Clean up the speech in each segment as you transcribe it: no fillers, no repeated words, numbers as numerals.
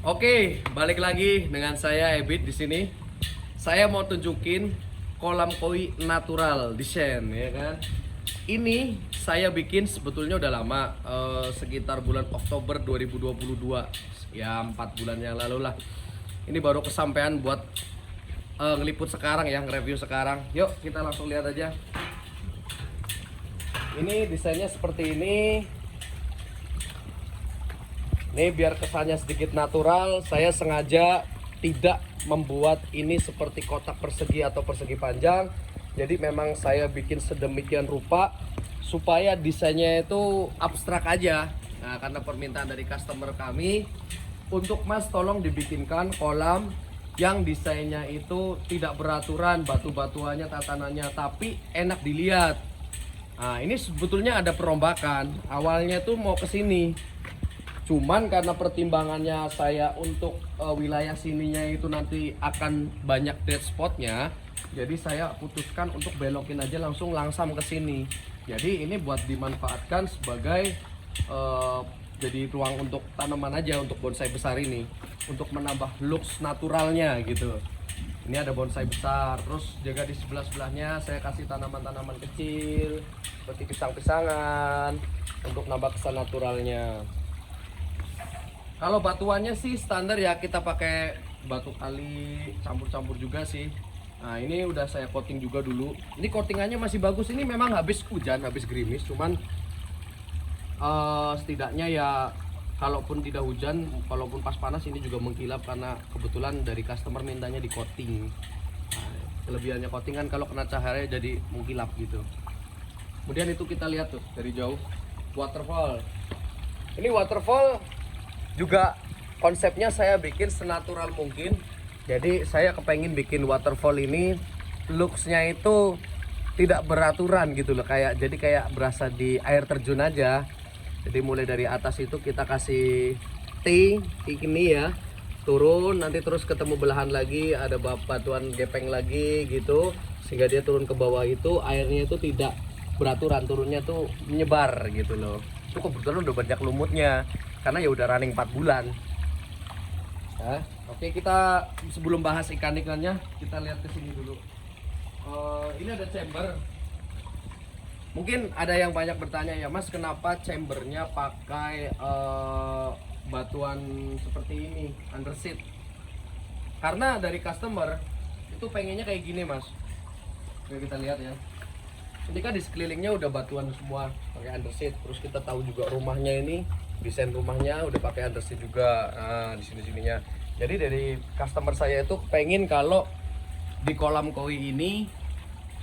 Oke, balik lagi dengan saya Ebit di sini. Saya mau tunjukin kolam koi natural desain, ya kan? Ini saya bikin sebetulnya udah lama, sekitar bulan Oktober 2022, ya 4 bulan yang lalu lah. Ini baru kesampaian buat ngeliput sekarang ya, nge-review sekarang. Yuk kita langsung lihat aja. Ini desainnya seperti ini. Ini biar kesannya sedikit natural, saya sengaja tidak membuat ini seperti kotak persegi atau persegi panjang. Jadi memang saya bikin sedemikian rupa supaya desainnya itu abstrak aja. Nah, karena permintaan dari customer kami, untuk Mas tolong dibikinkan kolam yang desainnya itu tidak beraturan, batu-batuannya, tatanannya, tapi enak dilihat. Nah, ini sebetulnya ada perombakan. Awalnya tuh mau ke sini. Cuman karena pertimbangannya saya untuk wilayah sininya itu nanti akan banyak dead spotnya, jadi saya putuskan untuk belokin aja langsam ke sini. Jadi ini buat dimanfaatkan sebagai jadi ruang untuk tanaman aja, untuk bonsai besar ini, untuk menambah looks naturalnya gitu. Ini ada bonsai besar, terus juga di sebelah-sebelahnya saya kasih tanaman-tanaman kecil seperti pisang-pisangan untuk nambah kesan naturalnya. Kalau batuannya sih standar ya, kita pakai batu kali campur-campur juga sih. Nah, ini udah saya coating juga dulu. Ini coatingannya masih bagus. Ini memang habis hujan, habis gerimis, cuman setidaknya ya kalaupun tidak hujan, kalaupun pas panas ini juga mengkilap karena kebetulan dari customer mintanya di coating. Nah, kelebihannya coating kan kalau kena cahaya jadi mengkilap gitu. Kemudian itu kita lihat tuh dari jauh waterfall. Ini waterfall juga konsepnya saya bikin senatural mungkin. Jadi saya kepengen bikin waterfall ini looksnya itu tidak beraturan gitu loh, jadi kayak berasa di air terjun aja. Jadi mulai dari atas itu kita kasih T ini ya, turun, nanti terus ketemu belahan lagi, ada batuan gepeng lagi gitu, sehingga dia turun ke bawah. Itu airnya itu tidak beraturan, turunnya tuh menyebar gitu loh. Itu kebetulan udah banyak lumutnya karena ya udah running 4 bulan. Nah, oke, kita sebelum bahas ikan-ikannya kita lihat ke sini dulu. Ini ada chamber. Mungkin ada yang banyak bertanya, ya Mas, kenapa chambernya pakai batuan seperti ini, underseat? Karena dari customer itu pengennya kayak gini, Mas. Oke, kita lihat ya. Ini kan di sekelilingnya udah batuan semua pakai underseat. Terus kita tahu juga rumahnya ini, desain rumahnya udah pakai underseat juga. Nah, di sini-sininya. Jadi dari customer saya itu pengen kalau di kolam koi ini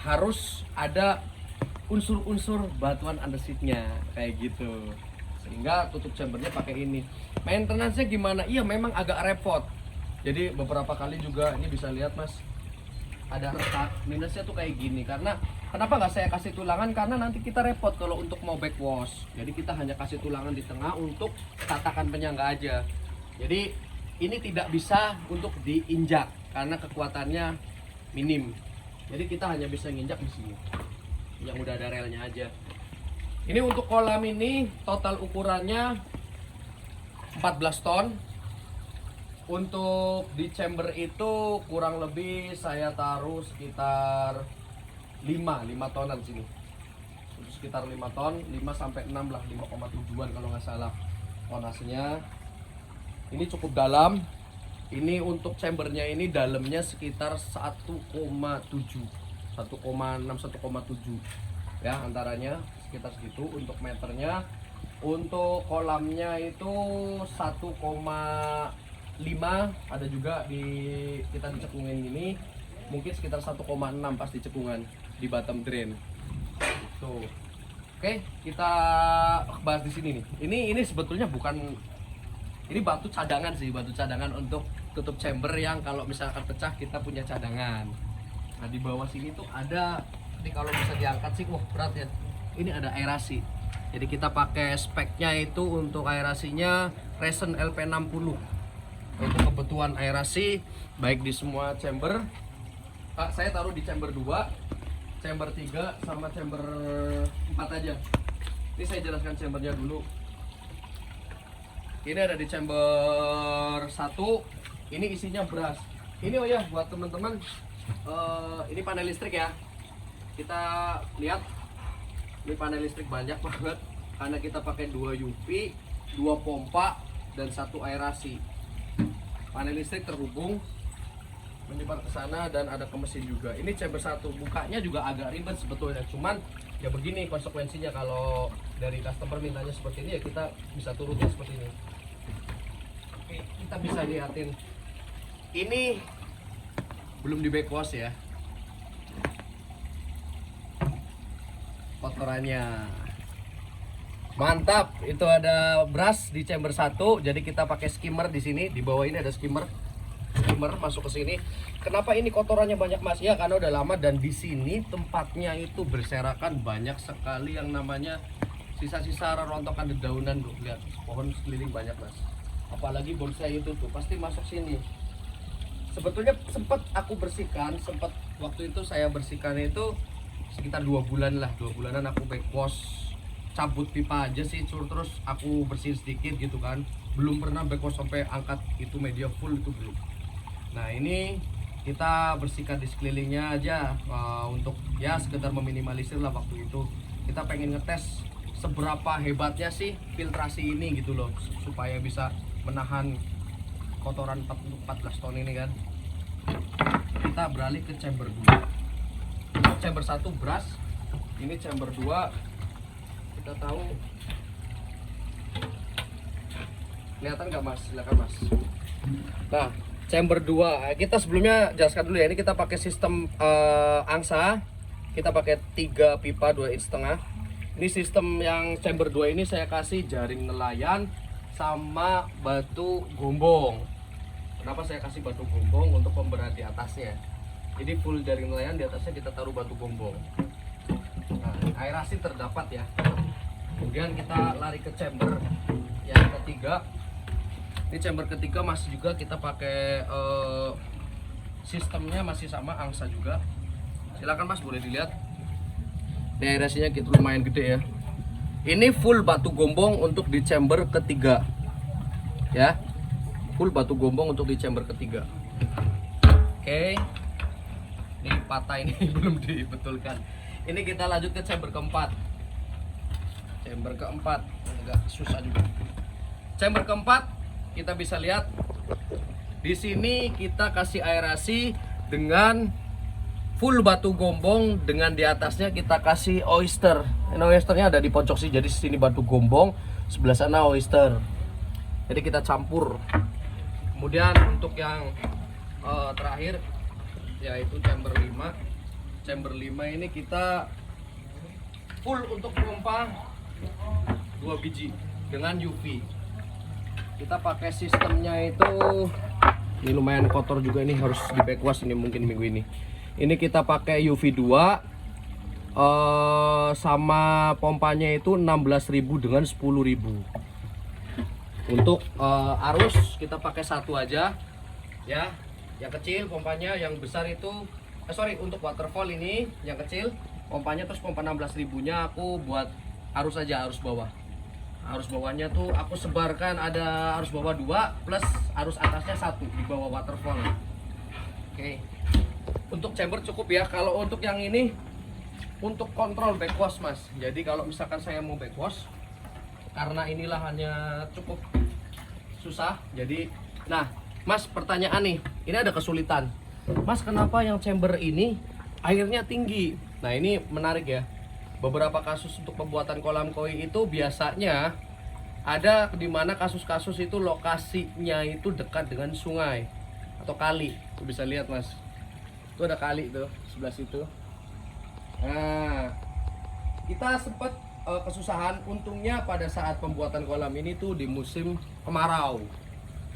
harus ada unsur-unsur batuan underseatnya kayak gitu. Sehingga tutup chambernya pakai ini. Maintenance-nya gimana? Iya, memang agak repot. Jadi beberapa kali juga ini bisa lihat, Mas, ada retak. Minusnya tuh kayak gini, karena kenapa nggak saya kasih tulangan, karena nanti kita repot kalau untuk mau backwash. Jadi kita hanya kasih tulangan di tengah untuk tatakan penyangga aja. Jadi ini tidak bisa untuk diinjak karena kekuatannya minim. Jadi kita hanya bisa nginjak di sini yang udah ada relnya aja. Ini untuk kolam ini total ukurannya 14 ton. Untuk di chamber itu kurang lebih saya taruh sekitar 5 tonan sini. Untuk sekitar 5 ton, 5 sampai 6 lah, 5,7-an kalau nggak salah tonasenya. Ini cukup dalam. Ini untuk chambernya ini dalamnya sekitar 1,7, 1,6, 1,7 ya, antaranya sekitar segitu untuk meternya. Untuk kolamnya itu 1,5, ada juga kita dicekungin gini, mungkin sekitar 1,6 pas di cekungan di bottom drain. Tuh. Oke, kita bahas di sini nih. Ini sebetulnya bukan, ini batu cadangan sih, batu cadangan untuk tutup chamber yang kalau misalkan pecah kita punya cadangan. Nah, di bawah sini tuh ada, ini kalau bisa diangkat sih, wah berat ya. Ini ada aerasi. Jadi kita pakai speknya itu untuk aerasinya Reson LP60. Untuk kebutuhan aerasi baik di semua chamber. Saya taruh di chamber 2, chamber 3 sama chamber 4 aja. Ini saya jelaskan chambernya dulu. Ini ada di chamber 1. Ini isinya beras. Ini oh ya buat teman-teman, ini panel listrik ya. Kita lihat ini panel listrik banyak banget karena kita pakai 2 UV, 2 pompa dan 1 aerasi. Panel listrik terhubung menyebar ke sana dan ada ke mesin juga. Ini chamber 1, bukanya juga agak ribet sebetulnya, cuman ya begini konsekuensinya kalau dari customer mintanya seperti ini ya kita bisa turutin seperti ini. Oke, kita bisa lihatin. Ini belum di backwash ya. Kotorannya. Mantap, itu ada brush di chamber 1. Jadi kita pakai skimmer di sini, di bawah ini ada skimmer masuk ke sini. Kenapa ini kotorannya banyak Mas? Ya karena udah lama dan di sini tempatnya itu berserakan, banyak sekali yang namanya sisa-sisa rontokan dedaunan tuh. Lihat, pohon sekeliling banyak Mas. Apalagi bonsai itu tuh pasti masuk sini. Sebetulnya sempat aku bersihkan, waktu itu saya bersihkan itu sekitar 2 bulan lah, 2 bulanan aku backwash, cabut pipa aja sih, terus aku bersihin sedikit gitu kan. Belum pernah backwash sampai angkat itu media full, itu belum. Nah ini kita bersihkan di sekelilingnya aja untuk ya sekedar meminimalisir lah waktu itu. Kita pengen ngetes seberapa hebatnya sih filtrasi ini gitu loh, supaya bisa menahan kotoran 14 ton ini kan. Kita beralih ke chamber 2. Chamber 1 brush, ini chamber 2 kita tahu. Kelihatan nggak Mas? Silakan Mas. Nah, chamber 2 kita sebelumnya jelaskan dulu ya, ini kita pakai sistem angsa. Kita pakai 3 pipa 2,5 inch. Ini sistem yang chamber 2 ini saya kasih jaring nelayan sama batu gombong. Kenapa saya kasih batu gombong? Untuk pemberat di atasnya. Jadi full jaring nelayan, di atasnya kita taruh batu gombong. Nah, aerasi terdapat ya. Kemudian kita lari ke chamber yang ketiga. Ini chamber ketiga masih juga kita pakai sistemnya masih sama angsa juga. Silakan Mas, boleh dilihat. Ini aerasinya gitu lumayan gede ya. Ini full batu gombong untuk di chamber ketiga. Ya. Full batu gombong untuk di chamber ketiga. Oke. Ini patah ini belum dibetulkan. Ini kita lanjut ke chamber keempat. Chamber keempat agak susah juga. Chamber keempat kita bisa lihat di sini kita kasih aerasi dengan full batu gombong, dengan di atasnya kita kasih oyster. Ini oysternya ada di pojok sih, jadi sini batu gombong, sebelah sana oyster. Jadi kita campur. Kemudian untuk yang terakhir yaitu chamber 5. Chamber 5 ini kita full untuk pompa 2 biji dengan UV. Kita pakai sistemnya itu, ini lumayan kotor juga, ini harus di backwash ini mungkin minggu ini. Ini kita pakai UV 2 sama pompanya itu 16.000 dengan 10.000. Untuk arus kita pakai 1 aja ya, yang kecil pompanya, yang besar itu untuk waterfall ini yang kecil pompanya, terus pompa 16.000 nya aku buat arus aja, arus bawah. Arus bawahnya tuh aku sebarkan, ada arus bawah 2 plus arus atasnya 1 di bawah waterfall. Oke. Untuk chamber cukup ya. Kalau untuk yang ini untuk kontrol backwash Mas. Jadi kalau misalkan saya mau backwash, karena ini lahannya cukup susah, jadi nah Mas, pertanyaan nih, ini ada kesulitan Mas, kenapa yang chamber ini airnya tinggi? Nah ini menarik ya. Beberapa kasus untuk pembuatan kolam koi itu biasanya ada dimana kasus-kasus itu lokasinya itu dekat dengan sungai atau kali. Tuh bisa lihat Mas, itu ada kali tuh sebelah situ. Nah kita sempat kesusahan, untungnya pada saat pembuatan kolam ini tuh di musim kemarau.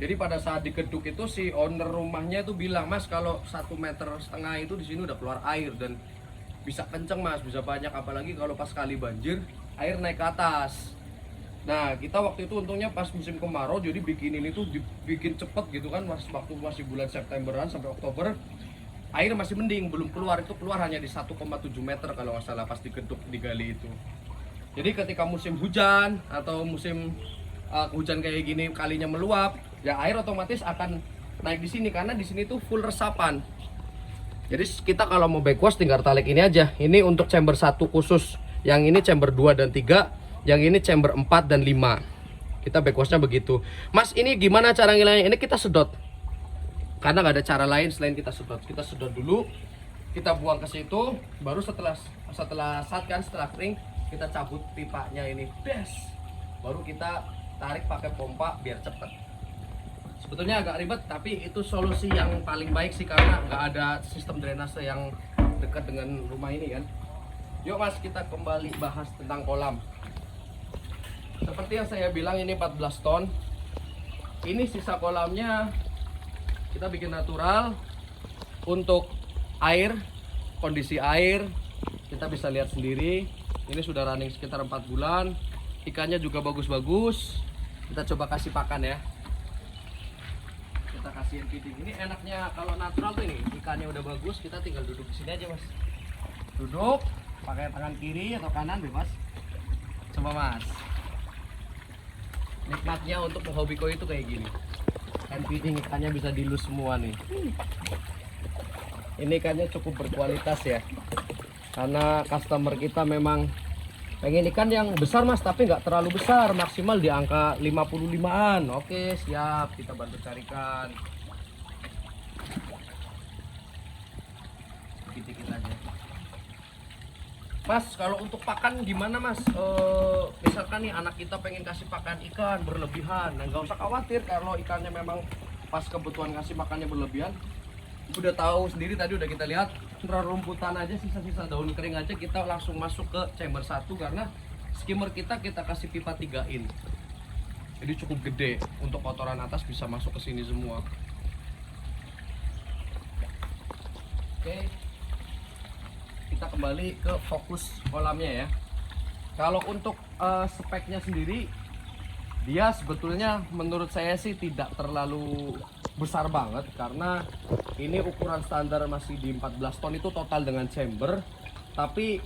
Jadi pada saat dikeduk itu si owner rumahnya itu bilang, Mas kalau 1,5 meter itu di sini udah keluar air dan bisa kenceng Mas, bisa banyak, apalagi kalau pas kali banjir air naik ke atas. Nah kita waktu itu untungnya pas musim kemarau, jadi bikin ini tuh dibikin cepet gitu kan Mas, waktu masih bulan Septemberan sampai Oktober air masih mending, belum keluar, itu keluar hanya di 1,7 meter kalau nggak salah pas dikeduk digali itu. Jadi ketika musim hujan atau musim hujan kayak gini kalinya meluap, ya air otomatis akan naik di sini karena di sini tuh full resapan. Jadi kita kalau mau backwash tinggal tarik ini aja. Ini untuk chamber 1 khusus. Yang ini chamber 2 dan 3, yang ini chamber 4 dan 5. Kita backwashnya begitu. Mas, ini gimana cara ngilangin? Ini kita sedot. Karena nggak ada cara lain selain kita sedot. Kita sedot dulu, kita buang ke situ, baru setelah kering, kita cabut pipanya ini. Baru kita tarik pakai pompa biar cepet. Sebetulnya agak ribet, tapi itu solusi yang paling baik sih karena nggak ada sistem drainase yang dekat dengan rumah ini kan. Yuk Mas, kita kembali bahas tentang kolam. Seperti yang saya bilang, ini 14 ton. Ini sisa kolamnya kita bikin natural. Untuk air, kondisi air kita bisa lihat sendiri. Ini sudah running sekitar 4 bulan. Ikannya juga bagus-bagus. Kita coba kasih pakan ya. Kita kasihin feeding. Ini enaknya kalau natural tuh ini, ikannya udah bagus, kita tinggal duduk di sini aja Mas. Duduk, pakai tangan kiri atau kanan bebas. Coba Mas. Nikmatnya untuk hobi koi itu kayak gini. Hand feeding ikannya bisa dilus semua nih. Ini ikannya cukup berkualitas ya. Karena customer kita memang pengen ikan yang besar Mas, tapi nggak terlalu besar, maksimal di angka 55-an. Oke, siap, kita bantu carikan. Dikit-dikit aja. Mas, kalau untuk pakan gimana Mas? Misalkan nih anak kita pengen kasih pakan ikan berlebihan, nah nggak usah khawatir kalau ikannya memang pas kebutuhan kasih makannya berlebihan. Udah tahu sendiri tadi udah kita lihat rumputan aja, sisa-sisa daun kering aja kita langsung masuk ke chamber 1 karena skimmer kita kasih pipa 3-in. Jadi cukup gede untuk kotoran atas bisa masuk ke sini semua. Oke. Kita kembali ke fokus kolamnya ya. Kalau untuk speknya sendiri, dia sebetulnya menurut saya sih tidak terlalu besar banget karena ini ukuran standar masih di 14 ton itu total dengan chamber, tapi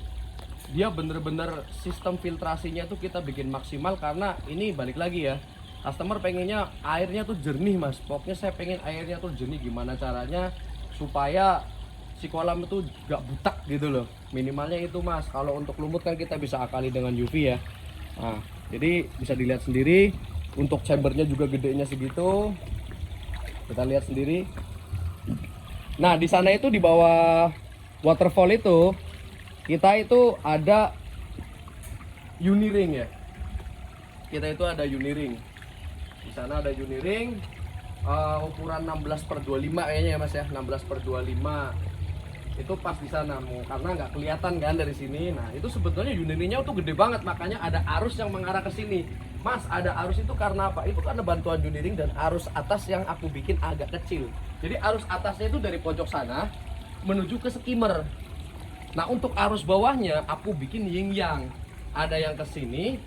dia bener-bener sistem filtrasinya tuh kita bikin maksimal karena ini balik lagi ya, customer pengennya airnya tuh jernih Mas. Pokoknya saya pengen airnya tuh jernih, gimana caranya supaya si kolam itu gak butak gitu loh, minimalnya itu Mas. Kalau untuk lumut kan kita bisa akali dengan UV ya. Nah, jadi bisa dilihat sendiri untuk chambernya juga gedenya segitu, kita lihat sendiri. Nah di sana itu di bawah waterfall itu kita itu ada uniring ya, kita itu ada uniring. Di sana ada uniring ukuran 16/25 kayaknya ya Mas ya, 16/25 itu pas di sana karena nggak kelihatan kan dari sini. Nah itu sebetulnya uniringnya tuh gede banget, makanya ada arus yang mengarah ke sini Mas. Ada arus itu karena apa? Itu karena bantuan uniring dan arus atas yang aku bikin agak kecil. Jadi arus atasnya itu dari pojok sana menuju ke skimmer. Nah untuk arus bawahnya aku bikin yin yang, ada yang ke sini,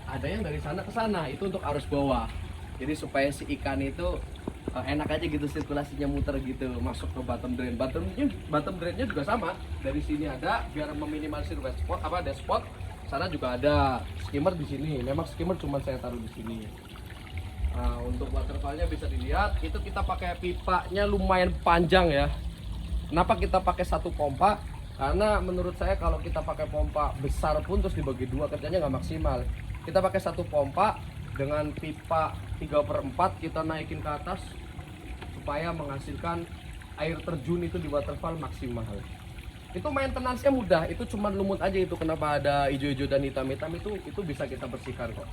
ada yang dari sana ke sana. Itu untuk arus bawah. Jadi supaya si ikan itu enak aja gitu sirkulasinya muter gitu masuk ke bottom drain. Bottom drainnya juga sama, dari sini ada biar meminimalisir wet spot dead spot. Sana juga ada skimmer di sini. Memang skimmer cuma saya taruh di sini. Nah, untuk waterfallnya bisa dilihat itu kita pakai pipanya lumayan panjang ya. Kenapa kita pakai satu pompa? Karena menurut saya kalau kita pakai pompa besar pun terus dibagi dua kerjanya nggak maksimal. Kita pakai satu pompa dengan pipa 3/4 kita naikin ke atas supaya menghasilkan air terjun itu di waterfall maksimal. Itu maintenance-nya mudah, itu cuma lumut aja itu. Kenapa ada hijau-hijau dan hitam-hitam itu bisa kita bersihkan kok.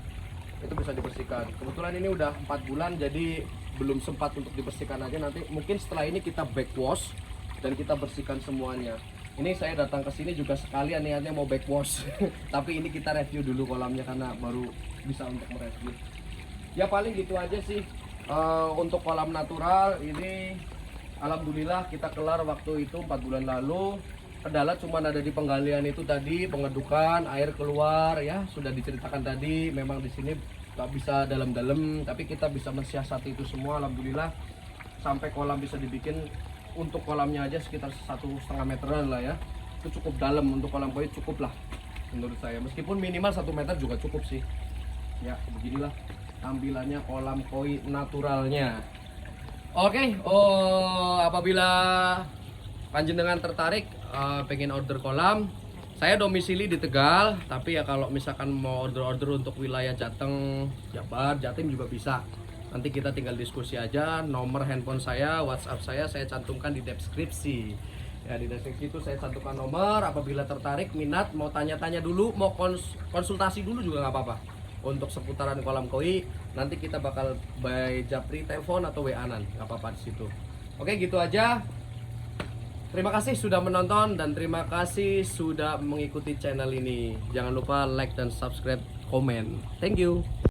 Itu bisa dibersihkan. Kebetulan ini udah 4 bulan jadi belum sempat untuk dibersihkan aja. Nanti mungkin setelah ini kita backwash dan kita bersihkan semuanya. Ini saya datang ke sini juga sekalian niatnya mau backwash. Tapi ini kita review dulu kolamnya karena baru bisa untuk mereview. Ya paling gitu aja sih. Untuk kolam natural ini alhamdulillah kita kelar waktu itu 4 bulan lalu. Kendala cuma ada di penggalian itu tadi, pengedukan, air keluar ya, sudah diceritakan tadi. Memang di sini nggak bisa dalam-dalam, tapi kita bisa mensiasati itu semua alhamdulillah. Sampai kolam bisa dibikin, untuk kolamnya aja sekitar 1,5 meteran lah ya. Itu cukup dalam untuk kolam koi, cukup lah menurut saya. Meskipun minimal 1 meter juga cukup sih. Ya beginilah. tampilannya kolam koi naturalnya. Oke, apabila panjenengan tertarik pengen order kolam, saya domisili di Tegal, tapi ya kalau misalkan mau order untuk wilayah Jateng, Jabar, Jatim juga bisa. Nanti kita tinggal diskusi aja. Nomor handphone saya, WhatsApp saya cantumkan di deskripsi. Ya, di deskripsi itu saya cantumkan nomor. Apabila tertarik, minat, mau tanya-tanya dulu, mau konsultasi dulu juga nggak apa-apa. Untuk seputaran kolam koi, nanti kita bakal by japri telepon atau WA-an, nggak apa-apa di situ. Oke, gitu aja. Terima kasih sudah menonton dan terima kasih sudah mengikuti channel ini. Jangan lupa like dan subscribe, komen. Thank you.